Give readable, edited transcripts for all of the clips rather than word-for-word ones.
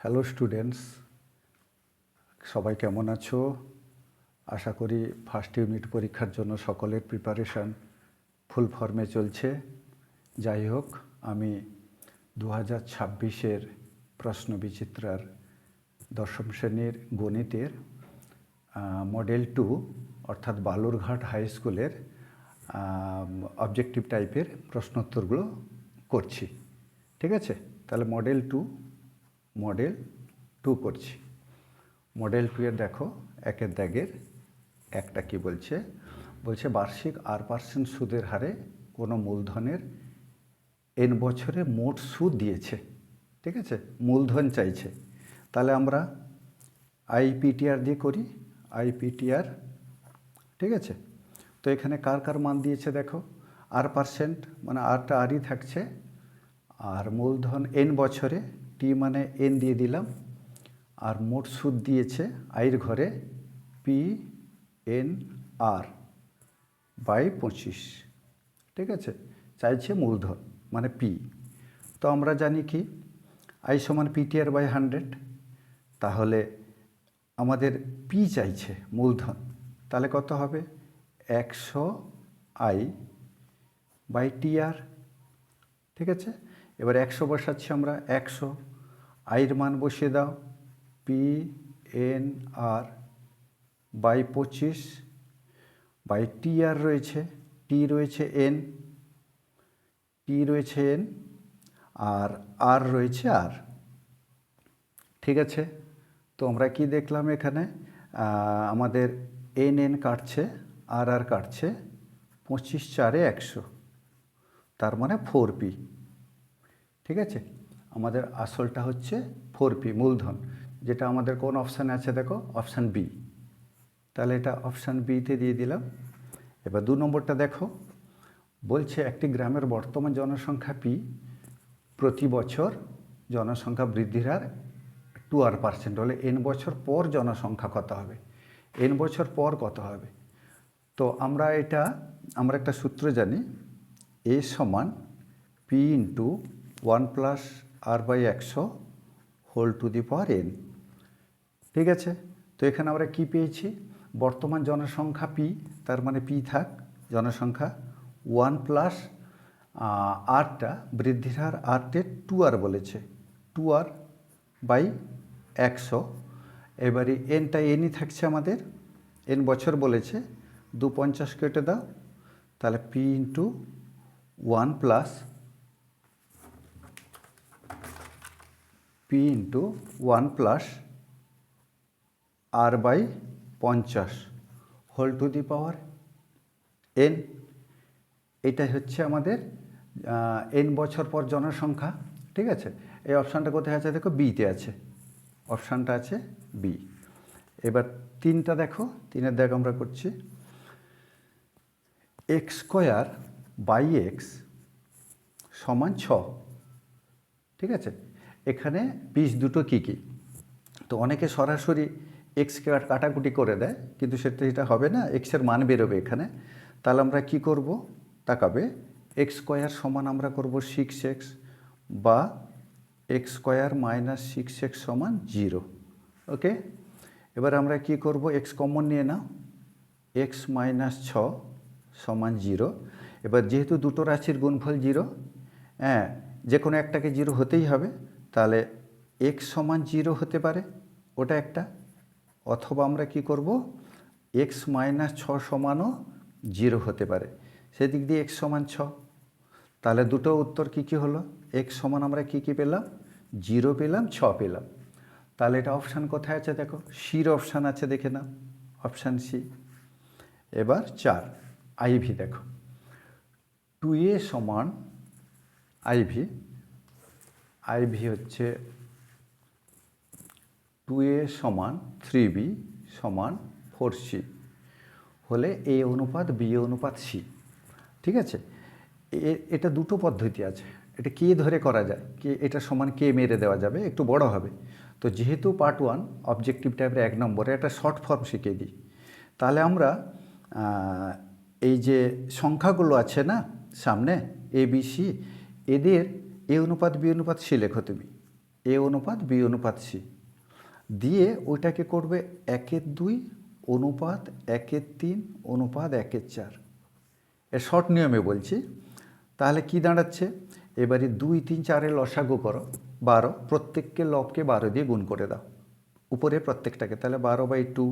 Hello students, সবাই কেমন আছো? আশা করি ফার্স্ট ইউনিট পরীক্ষার জন্য সকলের প্রিপারেশান ফুল ফর্মে চলছে। যাই হোক, আমি 2026-এর প্রশ্নবিচিত্রার দশম শ্রেণীর গণিতের মডেল 2 অর্থাৎ বালুরঘাট হাই স্কুলের অবজেক্টিভ টাইপের প্রশ্নোত্তরগুলো করছি। ঠিক আছে, তাহলে মডেল 2 করছি। মডেল 2 এর দেখো একের দাগের একটা কি বলছে বার্ষিক R% সুদের হারে কোনো মূলধনের n বছরে মোট সুদ দিয়েছে। ঠিক আছে, মূলধন চাইছে। তাহলে আমরা IPTR দিয়ে করি, IPTR। ঠিক আছে, তো এখানে কার কার মান দিয়েছে দেখো, R% মানে আরটা আরই থাকছে, আর মূলধন n বছরে, টি মানে n দিয়ে দিলাম, আর মোট সুদ দিয়েছে আইর ঘরে PNR বাই 25। ঠিক আছে, চাইছে মূলধন মানে P। তো আমরা জানি কি I সমান PTR বাই 100। তাহলে আমাদের P চাইছে মূলধন, তাহলে কত হবে 100I বাই TR। ঠিক আছে, এবার 100 বসাচ্ছি আমরা, 100 আইর মান বসিয়ে দাও, PNR বাই 25 বাই TR রয়েছে, T রয়েছে N, আর R রয়েছে R। ঠিক আছে, তো আমরা কি দেখলাম এখানে, আমাদের N কাটছে, R কাটছে, 25 4 100, তার মানে 4P। ঠিক আছে, আমাদের আসলটা হচ্ছে 4P মূলধন, যেটা আমাদের কোন অপশানে আছে দেখো, অপশান বি। তাহলে এটা অপশান বিতে দিয়ে দিলাম। এবার 2 নম্বরটা দেখো, বলছে একটি গ্রামের বর্তমান জনসংখ্যা P, প্রতি বছর জনসংখ্যা বৃদ্ধির হার 2R% হলে n বছর পর জনসংখ্যা কত হবে, n বছর পর কত হবে। তো আমরা একটা সূত্র জানি, A সমান P into 1 plus R by 100 whole to the power n। ঠিক আছে, তো এখানে আমরা কি পেয়েছি, বর্তমান জনসংখ্যা P, তার মানে P থাক, জনসংখ্যা 1 প্লাস আরটা বৃদ্ধির হার আরটে 2R বলেছে, 2R বাই 100। এবারে এনটা এনই থাকছে আমাদের, n বছর বলেছে, 250 কেটে দাও, তাহলে P into 1 plus P into 1 plus R by 50 whole to the power n। এটাই হচ্ছে আমাদের n বছর পর জনসংখ্যা। ঠিক আছে, এই অপশানটা কোথায় আছে দেখো, বিতে আছে, অপশানটা আছে বি। এবার 3টা দেখো, 3-এর দাগ আমরা করছি, x² বাই x সমান 6। ঠিক আছে, এখানে পিস দুটো কী কী, তো অনেকে সরাসরি এক্সকে কাটাকুটি করে দেয়, কিন্তু সেটা হবে না, এক্সের মান বেরোবে এখানে। তাহলে আমরা কি করব, তাকাবে, x² সমান আমরা করব 6x, বা x² মাইনাস 6x সমান 0। ওকে, এবার আমরা কি করব, x কমন নিয়ে নাও, x মাইনাস 6 সমান 0। এবার যেহেতু দুটো রাশির গুণফল 0, হ্যাঁ, যে কোনো একটাকে 0 হতেই হবে, তাহলে x সমান 0 হতে পারে, ওটা একটা, অথবা আমরা কি করব, x মাইনাস 6 সমানও 0 হতে পারে, সেদিক দিয়ে x সমান 6। তাহলে দুটো উত্তর কি কি হলো, x সমান আমরা কি কি পেলাম, 0 পেলাম, 6 পেলাম। তাহলে এটা অপশান কোথায় আছে দেখো, সির অপশান আছে, দেখে নাও, অপশান সি। এবার 4 IV দেখো, 2A সমান IV হচ্ছে 2A সমান 3B সমান 4C হলে A অনুপাত B অনুপাত C। ঠিক আছে, এটা দুটো পদ্ধতি আছে, এটা কে ধরে করা যায়, কে এটা সমান কে মেরে দেওয়া যাবে, একটু বড় হবে। তো যেহেতু পার্ট 1 অবজেক্টিভ টাইপের 1 নম্বরে একটা শর্ট ফর্ম শিখিয়ে দিই, তাহলে আমরা এই যে সংখ্যাগুলো আছে না সামনে, ABC, এদের A অনুপাত B অনুপাত C লেখো তুমি। এ অনুপাত বি অনুপাত সি, দিয়ে ওইটাকে করবে 1/2 অনুপাত 1/3 অনুপাত 1/4। এর শর্ট নিয়মে বলছি। তাহলে কি দাঁড়াচ্ছে, এবারে 2, 3, 4-এর লসাগু করো 12, প্রত্যেককে লবকে 12 দিয়ে গুণ করে দাও উপরে প্রত্যেকটাকে। তাহলে 12/2,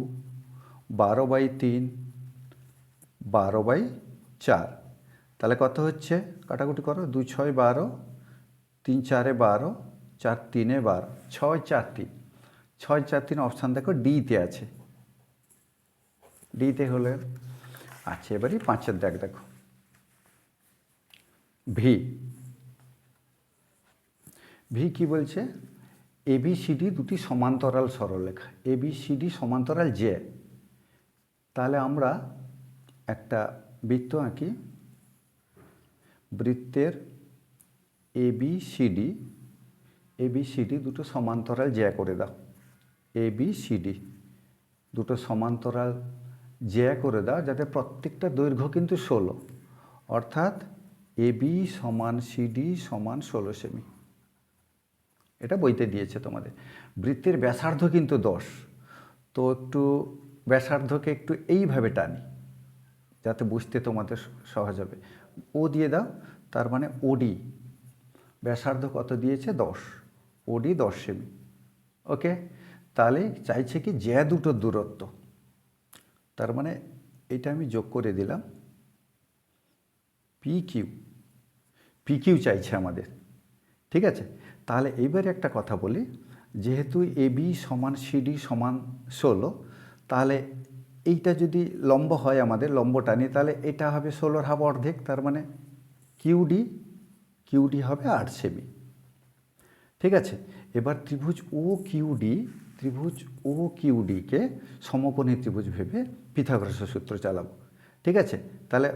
12/3, 12/4। তাহলে কত হচ্ছে, কাটাকুটি করো, 2 6 12, 3 4 12, 4 3 12, 6 4 3, 6 4 3 অপশান দেখো ডিতে আছে, ডিতে হলে। আচ্ছা, এবারে 5-এর দেখো ভি। ভি কি বলছে, এবিসিডি দুটি সমান্তরাল সরলরেখা, এবিসিডি সমান্তরাল জে। তাহলে আমরা একটা বৃত্ত আঁকি, বৃত্তের এবিসিডি, এবিসিডি দুটো সমান্তরাল জ্যা করে দাও, এবিসিডি দুটো সমান্তরাল জ্যা করে দাও, যাতে প্রত্যেকটা দৈর্ঘ্য কিন্তু 16, অর্থাৎ এবি সমান সিডি সমান 16 সেমি। এটা বইতে দিয়েছে তোমাদের। বৃত্তের ব্যাসার্ধ কিন্তু 10, তো একটু ব্যাসার্ধকে একটু এইভাবে টানি যাতে বুঝতে তোমাদের সহজ হবে। ও দিয়ে দাও, তার মানে ওডি ব্যাসার্ধ কত দিয়েছে, 10, ওডি 10 সেমি। ওকে, তাহলে চাইছে কি জ্যা দুটোর দূরত্ব, তার মানে এটা আমি যোগ করে দিলাম, পি কিউ, পি কিউ চাইছে আমাদের। ঠিক আছে, তাহলে এইবারে একটা কথা বলি, যেহেতু এবি সমান সিডি সমান 16, তাহলে এইটা যদি লম্ব হয় আমাদের, লম্ব টানি, তাহলে এটা হবে 16-এর হাফ অর্ধেক, তার মানে কিউডি, কিউডি হবে 8 সেমি। ঠিক আছে, এবার ত্রিভুজ ও কিউডি, ত্রিভুজ ও কিউডিকে সমকোণী ত্রিভুজ ভেবে পিথাগোরাসের সূত্র চালাবো। ঠিক আছে, তাহলে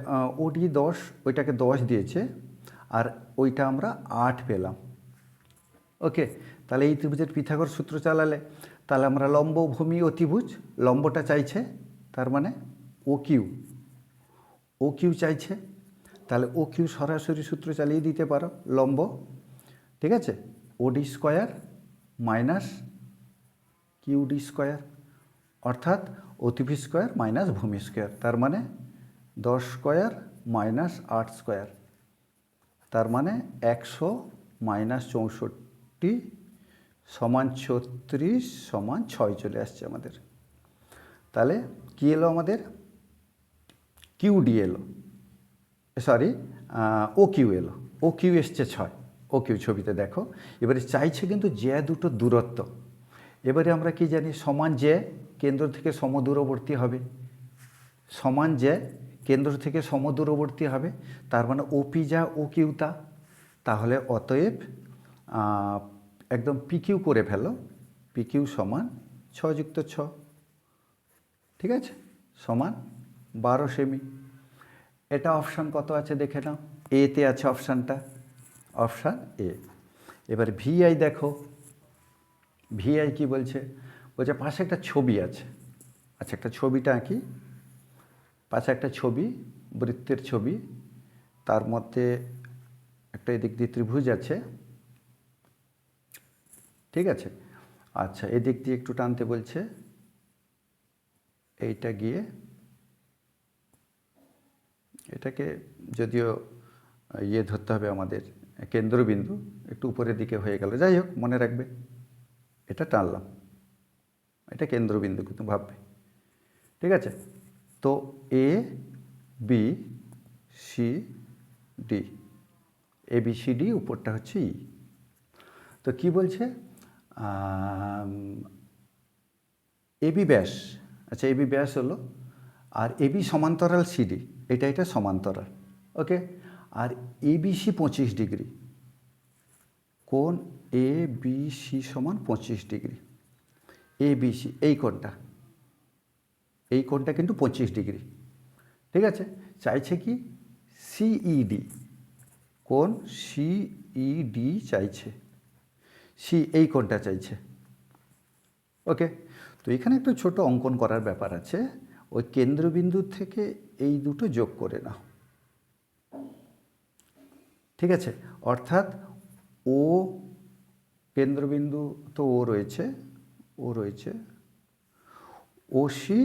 ওডি 10, ওইটাকে 10 দিয়েছে, আর ওইটা আমরা 8 পেলাম। ওকে, তাহলে এই ত্রিভুজের পিথাগোরাস সূত্র চালালে তাহলে আমরা লম্ব ভূমি অতিভুজ, লম্বটা চাইছে, তার মানে ও কিউ, ও কিউ চাইছে, তাহলে ও কিউ সরাসরি সূত্র চালিয়ে দিতে পারো, লম্ব, ঠিক আছে, ওডি স্কোয়ার মাইনাস কিউডি স্কোয়ার, অর্থাৎ অতিভুজ স্কোয়ার মাইনাস ভূমি স্কোয়ার, তার মানে 10 স্কোয়ার মাইনাস 8 স্কোয়ার, তার মানে 100 মাইনাস 64 সমান 36 সমান 6 চলে আসছে আমাদের। তাহলে কি এলো আমাদের, কিউডি এলো, সরি ও কিউ এলো, ও কিউ এসছে 6, ও কিউ ছবিতে দেখো। এবারে চাইছে কিন্তু জ্যা দুটো দূরত্ব। এবারে আমরা কি জানি, সমান জ্যা কেন্দ্র থেকে সমদূরবর্তী হবে, সমান জ্যা কেন্দ্র থেকে সমদূরবর্তী হবে, তার মানে ওপি যা ও কিউ তা। তাহলে অতএব একদম পিকিউ করে ফেলো, পিকিউ সমান 6 যুক্ত 6, ঠিক আছে, সমান 12 সেমি। এটা অপশান কত আছে দেখে নাও, এতে আছে অপশানটা, অপশান এ। এবার ভিআই দেখো, ভিআই কি বলছে, বলছে পাশে একটা ছবি আছে। আচ্ছা, একটা ছবিটা আঁকি, পাশে একটা ছবি, বৃত্তের ছবি, তার মধ্যে একটা এদিক দিয়ে ত্রিভুজ আছে, ঠিক আছে। আচ্ছা, এদিক দিয়ে একটু টানতে বলছে, এইটা গিয়ে এটাকে যদিও ইয়ে ধরতে হবে আমাদের, কেন্দ্রবিন্দু একটু উপরের দিকে হয়ে গেল, যাই হোক মনে রাখবে, এটা টানলাম, এটা কেন্দ্রবিন্দু কিন্তু ভাববে, ঠিক আছে। তো A B C D, A B C D, উপরটা হচ্ছে ই। তো কি বলছে, এবি ব্যাস, আচ্ছা এবি ব্যাস হলো, আর এবি সমান্তরাল সিডি, এটা সমান্তরাল, ওকে। আর এবিসি 25 ডিগ্রি, কোণ এ বি সি সমান 25 ডিগ্রি, এ বি সি এই কোণটা, এই কোণটা কিন্তু 25 ডিগ্রি, ঠিক আছে। চাইছে কি সিইডি, কোণ সিইডি চাইছে, সি এই কোণটা চাইছে, ওকে। তো এখানে একটু ছোট অঙ্কন করার ব্যাপার আছে, ওই কেন্দ্রবিন্দু থেকে এই দুটো যোগ করে নাও, ঠিক আছে। অর্থাৎ ও কেন্দ্রবিন্দু তো ও রয়েছে ওসি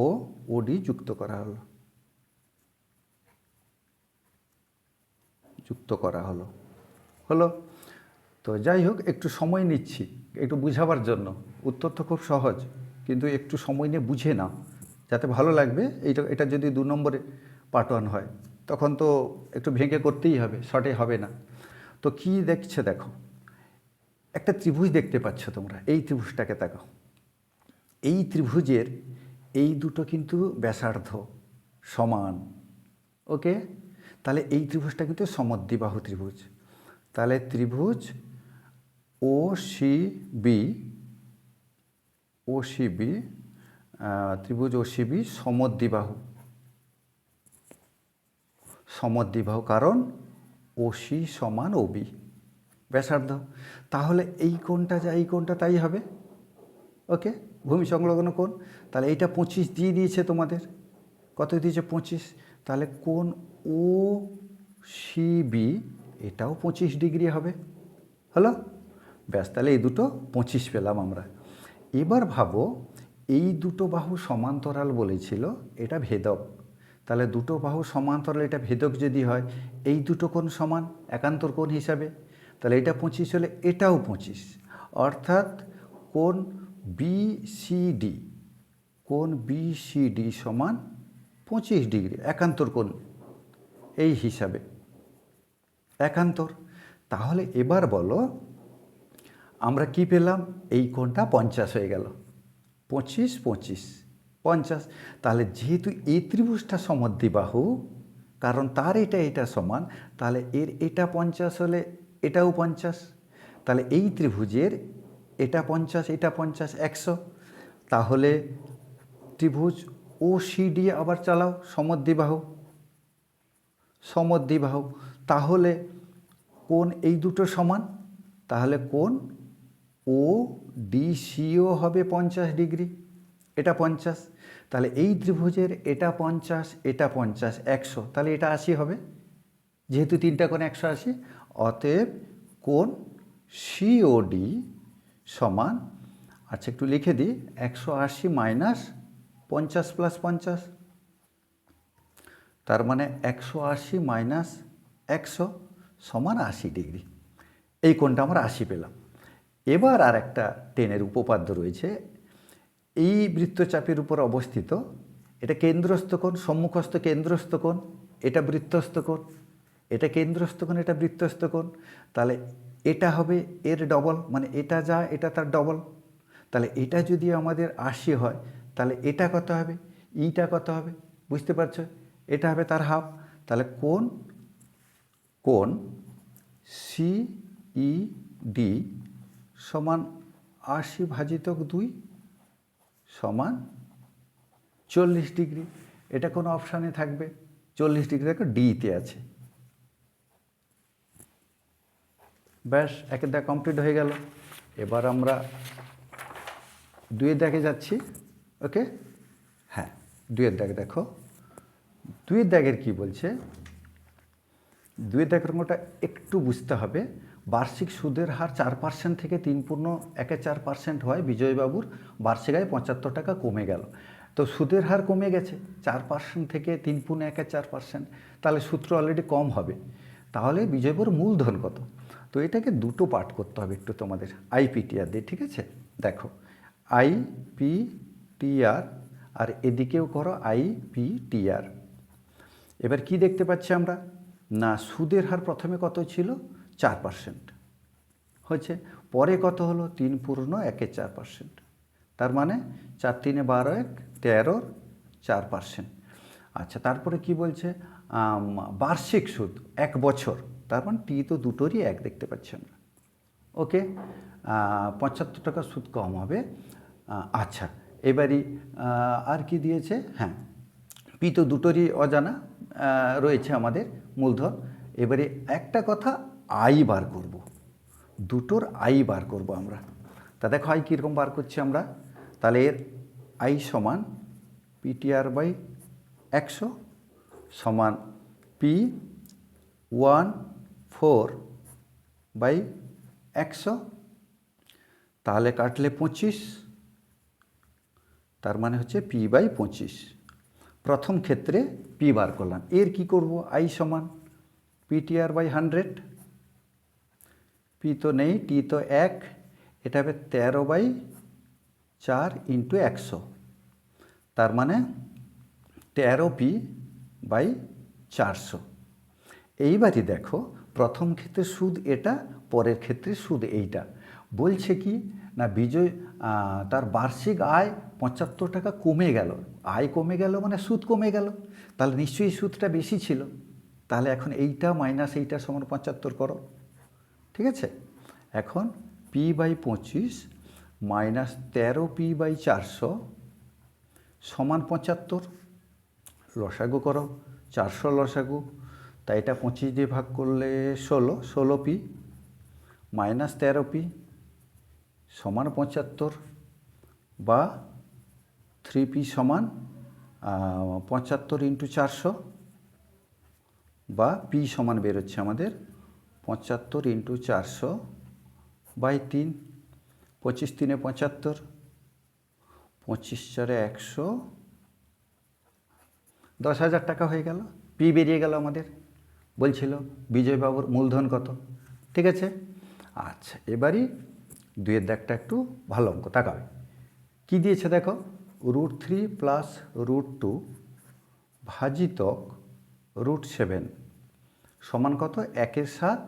ও ওডি যুক্ত করা হলো। তো যাই হোক, একটু সময় নিচ্ছি একটু বুঝাবার জন্য। উত্তর তো খুব সহজ, কিন্তু একটু সময় নিয়ে বুঝে নাও যাতে ভালো লাগবে। এটা যদি 2 নম্বরে পার্ট 1 হয় তখন তো একটু ভেঙে করতেই হবে, শর্টে হবে না। তো কি দেখছে দেখো, একটা ত্রিভুজ দেখতে পাচ্ছ তোমরা। এই ত্রিভুজটাকে তাকাও। এই ত্রিভুজের এই দুটো কিন্তু ব্যাসার্ধ সমান। ওকে, তাহলে এই ত্রিভুজটা কিন্তু সমদ্বিবাহু ত্রিভুজ। তাহলে ত্রিভুজ ওসিবি ত্রিভুজ ওসিবি সমদ্বিবাহু, কারণ ওসি সমান ওবি ব্যাসার্ধ। তাহলে এই কোণটা যা এই কোণটা তাই হবে। ওকে, ভূমি সংলগ্ন কোণ। তাহলে এইটা 25 দিয়ে দিয়েছে তোমাদের। কত দিয়েছে? 25। তাহলে কোণ ও সিবি এটাও 25 ডিগ্রি হবে। হলো? ব্যাস, তাহলে এই দুটো 25 পেলাম আমরা। এবার ভাবো, এই দুটো বাহু সমান্তরাল বলেছিল, এটা ভেদক। তাহলে দুটো বাহু সমান্তরাল, এটা ভেদক যদি হয়, এই দুটো কোণ সমান একান্তর কোণ হিসাবে। তাহলে এটা 25 হলে এটাও 25, অর্থাৎ কোণ বিসিডি সমান 25 ডিগ্রি একান্তর কোণ এই হিসাবে একান্তর। তাহলে এবার বলো, আমরা কি পেলাম? এই কোণটা 50 হয়ে গেল। 25 25 50। তাহলে যেহেতু এই ত্রিভুজটা সমদ্বিবাহু, কারণ তার এটা সমান, তাহলে এর এটা 50 হলে এটাও 50। তাহলে এই ত্রিভুজের এটা 50 এটা 50 100। তাহলে ত্রিভুজ ওসিডি আবার চালাও, সমদ্বিবাহু। তাহলে কোণ এই দুটো সমান, তাহলে কোণ ও ডিসিও হবে 50 ডিগ্রি, এটা 50। তাহলে এই ত্রিভুজের এটা 50 এটা 50 100, তাহলে এটা 80 হবে, যেহেতু তিনটা কোণ 180। অতএব কোণ সিওডি সমান, আচ্ছা একটু লিখে দিই, 180 মাইনাস 50 প্লাস 50, তার মানে 180 মাইনাস 100 সমান 80 ডিগ্রি। এই কোণটা আমরা 80 পেলাম। এবার আর একটা টেনের উপপাদ্য রয়েছে। এই বৃত্তচাপের উপর অবস্থিত, এটা কেন্দ্রস্থ কোণ, সম্মুখস্থ কেন্দ্রস্থ কোণ, এটা বৃত্তস্থ কোণ, এটা কেন্দ্রস্থ কোণ, এটা বৃত্তস্থ কোণ। তাহলে এটা হবে এর ডবল, মানে এটা যা এটা তার ডবল। তাহলে এটা যদি আমাদের 80 হয়, তাহলে এটা কত হবে, ইটা কত হবে? বুঝতে পারছো? এটা হবে তার হাফ। তাহলে কোণ সিইডি সমান 80 ভাজিত 2 সমান 40 ডিগ্রি। এটা কোনো অপশানে থাকবে, 40 ডিগ্রি দেখো ডিতে আছে। ব্যাস, একের দাগ কমপ্লিট হয়ে গেল। এবার আমরা 2-এর দাগে যাচ্ছি। ওকে, হ্যাঁ 2-এর দাগ দেখো। 2-এর দাগের কী বলছে? 2-এর দাগের অঙ্কটা একটু বুঝতে হবে। বার্ষিক সুদের হার 4% থেকে 3.14% হয়। বিজয়বাবুর বার্ষিক আয় 75 টাকা কমে গেল। তো সুদের হার কমে গেছে 4% থেকে 3.14%, তাহলে সূত্র অলরেডি কম হবে। তাহলে বিজয়বাবুর মূলধন কত? তো এটাকে দুটো পার্ট করতে হবে একটু তোমাদের, আইপিটিআর দিয়ে। ঠিক আছে, দেখো আইপিটিআর আর এদিকেও করো আইপিটিআর। এবার কি দেখতে পাচ্ছি আমরা? না, সুদের হার প্রথমে কত ছিল? 4% হচ্ছে, পরে কত হলো? 3.14%। তার মানে 4 3 12 1 13 4%। আচ্ছা, তারপরে কি বলছে? বার্ষিক সুদ 1 বছর, তার মানে টি তো দুটোরই এক দেখতে পাচ্ছি আমরা। ওকে, 75 টাকা সুদ কম হবে। আচ্ছা, এবারই আর কি দিয়েছে? হ্যাঁ, পি তো দুটোরই অজানা রয়েছে আমাদের মূলধন। এবারে একটা কথা, আই বার করব, দুটোর আই বার করব আমরা। তা দেখো আই কীরকম বার করছি আমরা। তাহলে এর আই সমান পিটিআর বাই 100 সমান P 14/100 100, তাহলে কাটলে 25, তার মানে হচ্ছে p/25। প্রথম ক্ষেত্রে পি বার করলাম। এর কি করব, আই সমান ptr/100, পি তো নেই, টি তো 1, এটা হবে 13/4 × 100, তার মানে 13p/400। এইবারই দেখো প্রথম ক্ষেত্রে সুদ এটা, পরের ক্ষেত্রে সুদ এইটা। বলছে কি না বিজয় তার বার্ষিক আয় 75 টাকা কমে গেল। আয় কমে গেল মানে সুদ কমে গেল, তাহলে নিশ্চয়ই সুদটা বেশি ছিল। তাহলে এখন এইটা মাইনাস এইটা সমান 75 করো, ঠিক আছে। এখন p/25 মাইনাস 13p/400 সমান 75। লসাগু করো, 400 লসাগু, তাই এটা 25 দিয়ে ভাগ করলে 16p মাইনাস 13p সমান 75, বা 3p সমান 75 × 400, বা p সমান বেরোচ্ছে আমাদের 75 × 400/3। 25 × 3 = 75, 25 × 4 = 100, 10,000 টাকা হয়ে গেল। পি বেরিয়ে গেল আমাদের। বলছিল বিজয়বাবুর মূলধন কত, ঠিক আছে। আচ্ছা, এবারই দুইয়ের দাগটা একটু ভালো অঙ্ক, তাকাবে কি দিয়েছে দেখো, √3 + √2 ভাজিতক √7 সমান কত, 1/7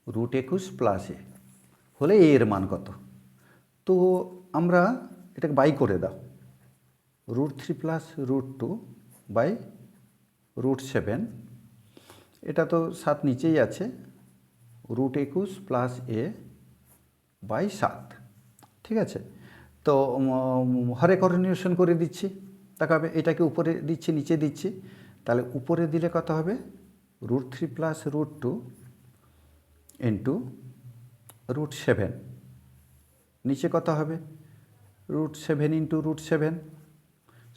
√21 + a হলে a এর মান কত। তো আমরা এটাকে বাই করে দাও, √3 + √2 বাই √7, এটা তো 7 নিচেই আছে, √21 + a/7, ঠিক আছে। তো হরে করণীয়সন করে দিচ্ছি, তাকাবে এটাকে উপরে দিচ্ছি নিচে দিচ্ছি, তাহলে উপরে দিলে কত হবে, √3 + √2 × √7, নিচে কত হবে, √7 × √7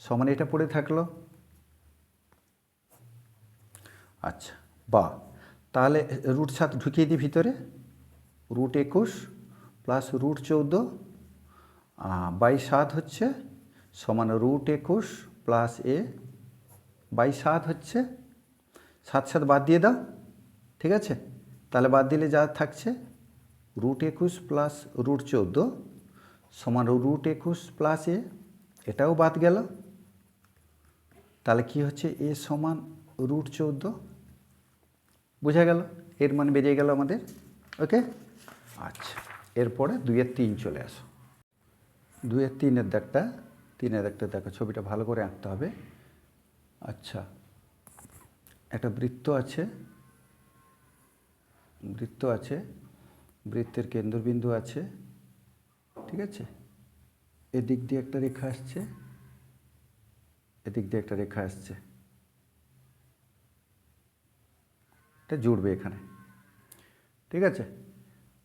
সমান এটা পড়ে থাকলো। আচ্ছা, বা তাহলে √7 ঢুকিয়ে দিই ভিতরে, √21 + √14/7 হচ্ছে সমান √21 + a/7 হচ্ছে, 7 বাদ দিয়ে দাও, ঠিক আছে। তাহলে বাদ দিলে যা থাকছে, √21 + √14 সমান √21 + a, এটাও বাদ গেল। তাহলে কি হচ্ছে, a সমান √14, বোঝা গেল, এর মান বেরিয়ে গেল আমাদের। ওকে, আচ্ছা, এরপরে 2-এর 3 চলে আসো। 2-এর 3-এর দাগটা, 3-এর দাগটা দেখো, ছবিটা ভালো করে আঁকতে হবে। আচ্ছা, একটা বৃত্ত আছে, বৃত্তের কেন্দ্রবিন্দু আছে, ঠিক আছে। এদিক দিয়ে একটা রেখা আসছে, এদিক দিয়ে একটা রেখা আসছে, এটা জুড়বে এখানে, ঠিক আছে।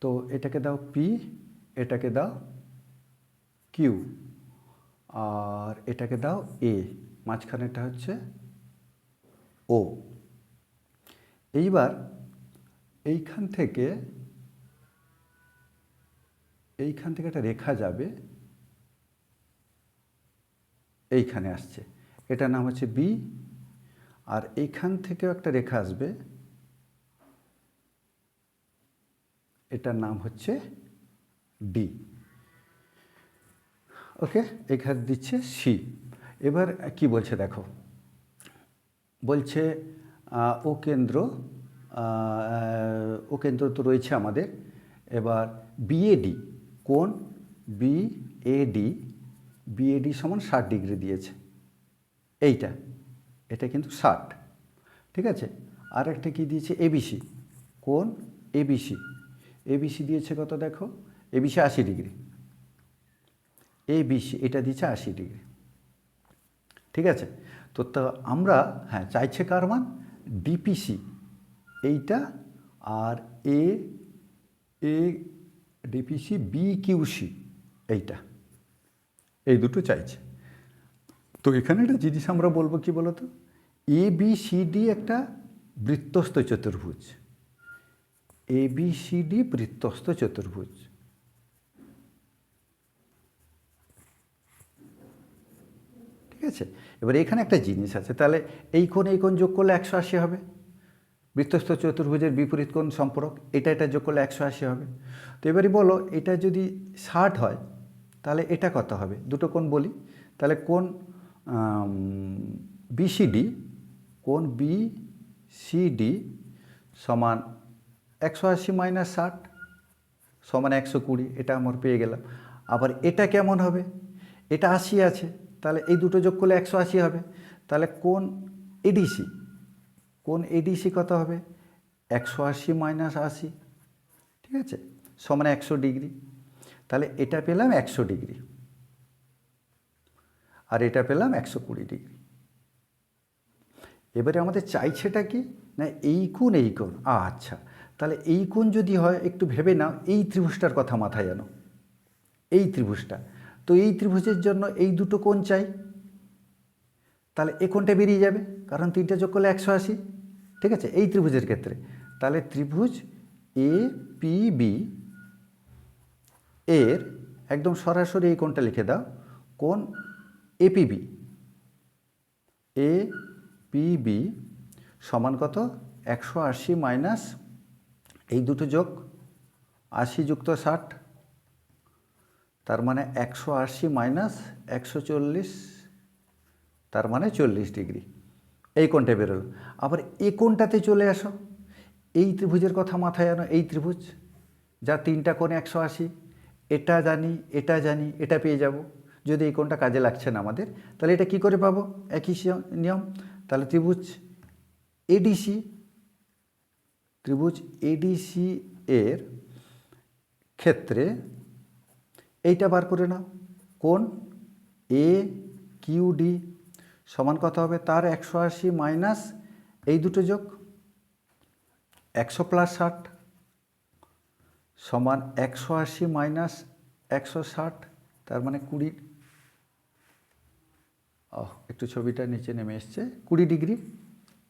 তো এটাকে দাও পি, এটাকে দাও কিউ, আর এটাকে দাও এ, মাঝখানেটা হচ্ছে ও। এইবার এইখান থেকে একটা রেখা যাবে, এইখানে আসছে, এটার নাম হচ্ছে বি, আর এইখান থেকেও একটা রেখা আসবে, এটার নাম হচ্ছে ডি। ওকে, এখানে দিচ্ছে সি। এবার কি বলছে দেখো, বলছে ও কেন্দ্র তো রয়েছে আমাদের। এবার বিএডি কোণ, বিএডি সমান 60 ডিগ্রি দিয়েছে, এটা কিন্তু 60, ঠিক আছে। আর একটা কি দিয়েছে, এবিসি কোণ, এবিসি দিয়েছে কত দেখো, এবিসি 80 ডিগ্রি, এবিসি এটা দিচ্ছে 80 ডিগ্রি, ঠিক আছে। তো আমরা চাইছে কার মান, ডিপিসি এইটা, আর ডিপিসি বিকিউসি এইটা, এই দুটো চাইছে। তো এখানে একটা জিনিস আমরা বলবো কি বলতো, এবিসিডি একটা বৃত্তস্থ চতুর্ভুজ, ABCD বৃত্তস্থ চতুর্ভুজ। ঠিক আছে, এবার এখানে একটা জিনিস আছে, তাহলে এই কোণ যোগ করলে 180 হবে। বৃত্তস্থ চতুর্ভুজের বিপরীত কোণ সম্পর্ক, এটা যোগ করলে 180 হবে। তো এবারে বলো এটা যদি 60 হয় তাহলে এটা কত হবে? দুটো কোণ বলি, তাহলে কোণ BCD, কোণ BCD সমান 180 মাইনাস 60 সমান 120, এটা আমার পেয়ে গেলাম। আবার এটা কেমন হবে? এটা 80 আছে, তাহলে এই দুটো যোগ করলে 180 হবে। তাহলে কোণ ADC কত হবে? 180 মাইনাস 80, ঠিক আছে, সমান 100 ডিগ্রি। তাহলে এটা পেলাম 100 ডিগ্রি, আর এটা পেলাম 120 ডিগ্রি। এবারে আমাদের চাইছেটা কি না এই কোণ আচ্ছা, তাহলে এই কোণ যদি হয় একটু ভেবে নাও, এই ত্রিভুজটার কথা মাথায় আনো, এই ত্রিভুজটা। তো এই ত্রিভুজের জন্য এই দুটো কোণ চাই, তাহলে এই কোণটা বেরিয়ে যাবে, কারণ 3টা যোগ করলে 180, ঠিক আছে, এই ত্রিভুজের ক্ষেত্রে। তাহলে ত্রিভুজ APB এর একদম সরাসরি এই কোণটা লিখে দাও, কোণ APB সমান কত? 180 মাইনাস এই দুটো যোগ 80 যুক্ত 60, তার মানে 180 মাইনাস 140, তার মানে 40 ডিগ্রি। এই কোণটা বেরোলো। আবার এই কোণটাতে চলে আসো, এই ত্রিভুজের কথা মাথায় আনো, এই ত্রিভুজ যা 3টা কোণে 180, এটা জানি, এটা পেয়ে যাব। যদি এই কোণটা কাজে লাগছে না আমাদের, তাহলে এটা কি করে পাবো? একই নিয়ম। তাহলে ত্রিভুজ ADC এর ক্ষেত্রে এইটা বার করে নাও, কোণ AQD সমান কত হবে? তার 180 মাইনাস এই দুটো যোগ 100 প্লাস 60 সমান 180 মাইনাস 160, তার মানে 20। একটু ছবিটা নিচে নেমে এসছে, 20 ডিগ্রি,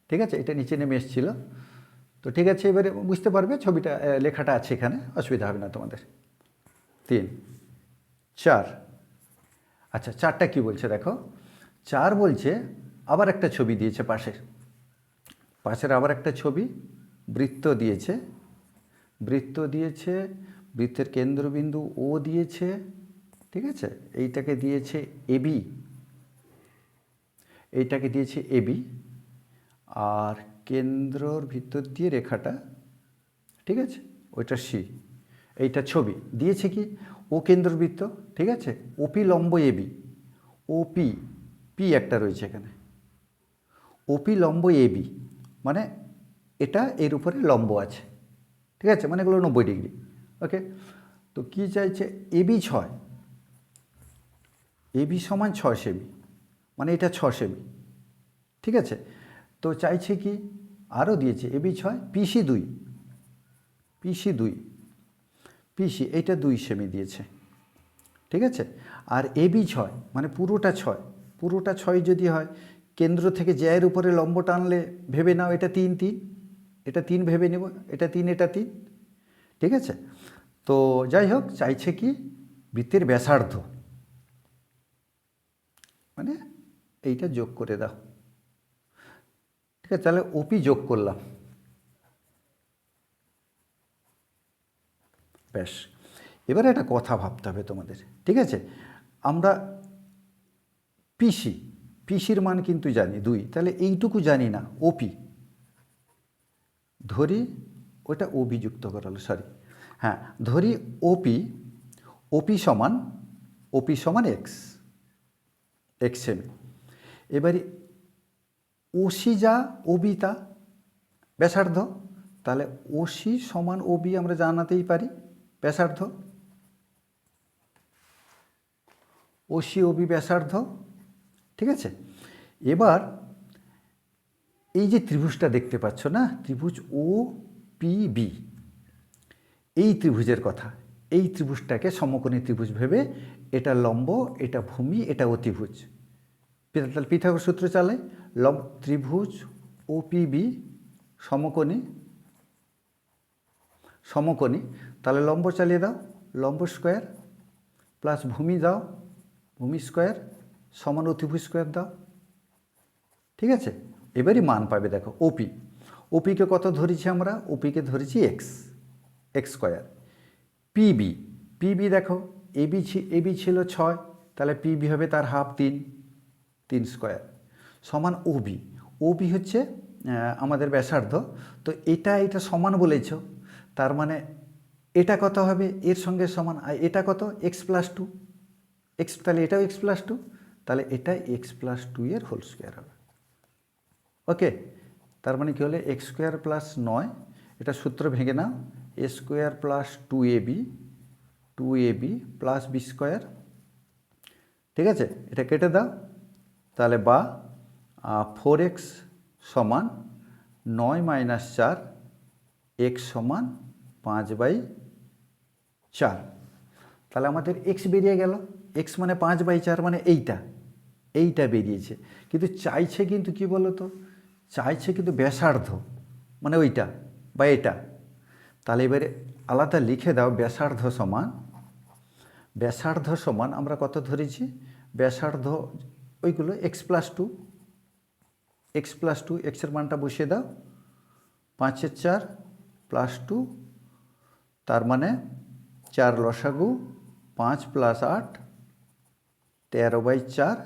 ঠিক আছে, এটা নিচে নেমে এসেছিল। তো ঠিক আছে, এবারে বুঝতে পারবে, ছবিটা লেখাটা আছে এখানে, অসুবিধা হবে না তোমাদের। 3, 4, আচ্ছা 4টা কি বলছে দেখো, 4 বলছে আবার একটা ছবি দিয়েছে পাশের আবার একটা ছবি, বৃত্ত দিয়েছে, বৃত্তের কেন্দ্রবিন্দু ও দিয়েছে, ঠিক আছে, এইটাকে দিয়েছে AB, আর কেন্দ্রর ভিতর দিয়ে রেখাটা, ঠিক আছে, ওইটা C। এইটা ছবি দিয়েছে কি? ও কেন্দ্রবৃত্ত, ঠিক আছে, OP লম্ব AB, P একটা রয়েছে এখানে, OP লম্ব AB, মানে এটা এর উপরে লম্ব আছে, ঠিক আছে, মানে এগুলো 90 ডিগ্রি। ওকে, তো কি চাইছে? AB সমান 6 সেমি, মানে এটা 6 সেমি, ঠিক আছে। তো চাইছে কি? আরও দিয়েছে AB 6, PC এইটা 2 সেমি দিয়েছে, ঠিক আছে। আর AB 6 মানে পুরোটা 6 যদি হয়, কেন্দ্র থেকে জ্যায়ের উপরে লম্ব টানলে ভেবে নাও এটা 3, এটা 3 ভেবে নেব, এটা 3, এটা 3, ঠিক আছে। তো যাই হোক, চাইছে কি? বৃত্তের ব্যাসার্ধ, মানে এইটা যোগ করে দাও, ঠিক আছে। তাহলে OP যোগ করলাম, ব্যাস। এবারে একটা কথা ভাবতে হবে তোমাদের, ঠিক আছে। আমরা পিসির মান কিন্তু জানি 2, তাহলে এইটুকু জানি না OP, ধরি ওটা OB যুক্ত করালো, সরি, হ্যাঁ, ধরি OP সমান x সেমি। এবারে OC যা OB তা ব্যাসার্ধ, তাহলে OC সমান OB আমরা জানাতেই পারি ব্যাসার্ধ, OC OB ব্যাসার্ধ, ঠিক আছে। এবার এই যে ত্রিভুজটা দেখতে পাচ্ছ না, ত্রিভুজ OPB, এই ত্রিভুজের কথা, এই ত্রিভুজটাকে সমকোণী ত্রিভুজ ভেবে, এটা লম্ব, এটা ভূমি, এটা অতিভুজ, তাহলে পিথাগোরাস সূত্র চালে, ত্রিভুজ OPB সমকোণী, সমকোণী, তাহলে লম্ব চালিয়ে দাও, লম্ব স্কোয়ার প্লাস ভূমি দাও, ভূমি স্কোয়ার সমান অতিভুজ স্কোয়ার দাও। ঠিক আছে, এবারই মান পাবে। দেখো ওপি, ওপিকে কত ধরেছি আমরা? ওপিকে ধরেছি x, x square. PB, PB দেখো এবি ছিল 6, তাহলে পিবি হবে তার হাফ 3, 3 স্কোয়ার সমান ওবি। ওবি হচ্ছে আমাদের ব্যাসার্ধ। তো এটা সমান বলেছ, তার মানে এটা কত হবে? এর সঙ্গে সমান। আর এটা কত? এক্স প্লাস 2, এক্স, তাহলে এটাও এক্স প্লাস 2, তাহলে এটা এক্স প্লাস 2 এর হোল স্কোয়ার হবে। ওকে, তার মানে কী হলে এক্স স্কোয়ার প্লাস 9, এটা সূত্র ভেঙে নাও, A square plus 2ab plus B square. ঠিক আছে, এটা কেটে দাও, তাহলে বা 4x সমান 9 মাইনাস 4, এক্স সমান 5/4। তাহলে আমাদের এক্স বেরিয়ে গেল, এক্স মানে 5/4, মানে এইটা বেরিয়েছে। কিন্তু চাইছে কিন্তু কি বলো তো, চাইছে কিন্তু ব্যাসার্ধ, মানে ওইটা বা এটা। তাহলে এবারে আলাদা লিখে দাও, ব্যাসার্ধ সমান আমরা কত ধরেছি? ব্যাসার্ধ ওইগুলো এক্স প্লাস 2, এক্সের মানটা বসিয়ে দাও, 5 × 4 প্লাস 2, তার মানে 4 লসাগু, 5 + 8 13/4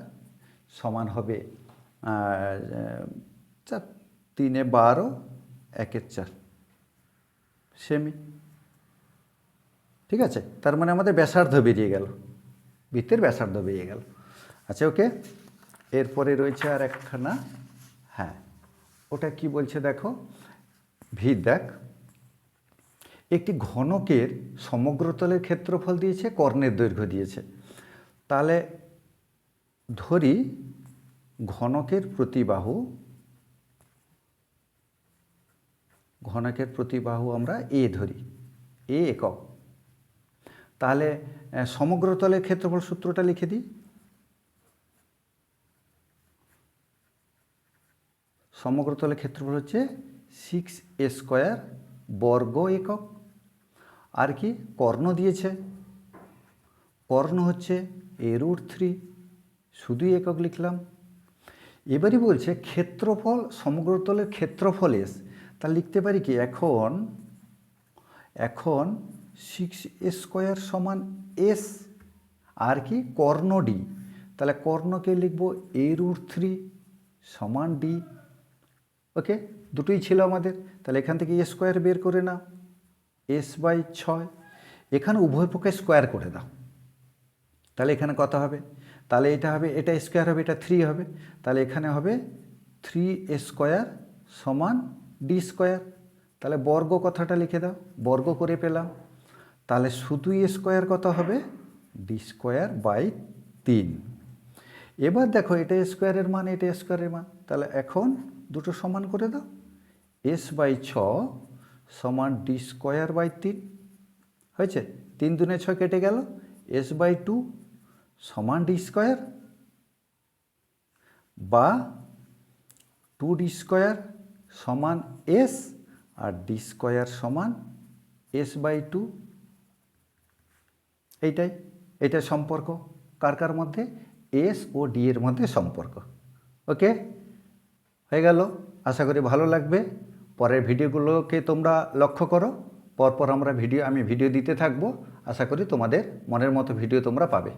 সমান হবে 3 × 12 1 × 4 সেমি। ঠিক আছে, তার মানে আমাদের ব্যাসার্ধ বেরিয়ে গেল, বৃত্তের ব্যাসার্ধ বেরিয়ে গেল। আচ্ছা ওকে, এরপরে রয়েছে আর একখানা। হ্যাঁ, ওটা কি বলছে দেখো, ভিত দেখ, একটি ঘনকের সমগ্রতলের ক্ষেত্রফল দিয়েছে, কর্ণের দৈর্ঘ্য দিয়েছে। তাহলে ধরি ঘনকের প্রতিবাহু আমরা এ ধরি, এ একক। তাহলে সমগ্রতলের ক্ষেত্রফল সূত্রটা লিখে দিই। সমগ্রতলের ক্ষেত্রফল হচ্ছে 6a² বর্গ একক। আর কি কর্ণ দিয়েছে, কর্ণ হচ্ছে a√3, শুধুই একক লিখলাম। এবারই বলছে ক্ষেত্রফল, সমগ্রতলের ক্ষেত্রফল এস, তা লিখতে পারি কি এখন 6a² সমান এস, আর কি কর্ণ ডি, তাহলে কর্ণকে লিখব a√3 সমান ডি। ওকে, দুটোই ছিল আমাদের, তাহলে এখান থেকে a² বের করে নাও, s/6। এখানে উভয় পক্ষে স্কোয়ার করে দাও, তাহলে এখানে কত হবে? তাহলে এটা হবে, এটা স্কোয়ার হবে, এটা 3 হবে, তাহলে এখানে হবে 3a² সমান d²। তাহলে বর্গ কথাটা লিখে দাও, বর্গ করে পেলাম। তাহলে শুধুই স্কোয়ার কত হবে? d²/3। এবার দেখো এটা স্কোয়ারের মান, এটা স্কোয়ারের মান, তাহলে এখন দুটো সমান করে দাও, s/6 সমান d²/3 হয়েছে। 3 × 2 = 6 কেটে গেল, s/2 সমান d² বা 2d² সমান s, আর d² সমান s/2। এইটা সম্পর্ক কার মধ্যে? এস ও ডি এর মধ্যে সম্পর্ক। ওকে, হয়ে গেল। আশা করি ভালো লাগবে। পরের ভিডিওগুলোকে তোমরা লক্ষ্য করো, পরপর আমি ভিডিও দিতে থাকবো। আশা করি তোমাদের মনের মতো ভিডিও তোমরা পাবে।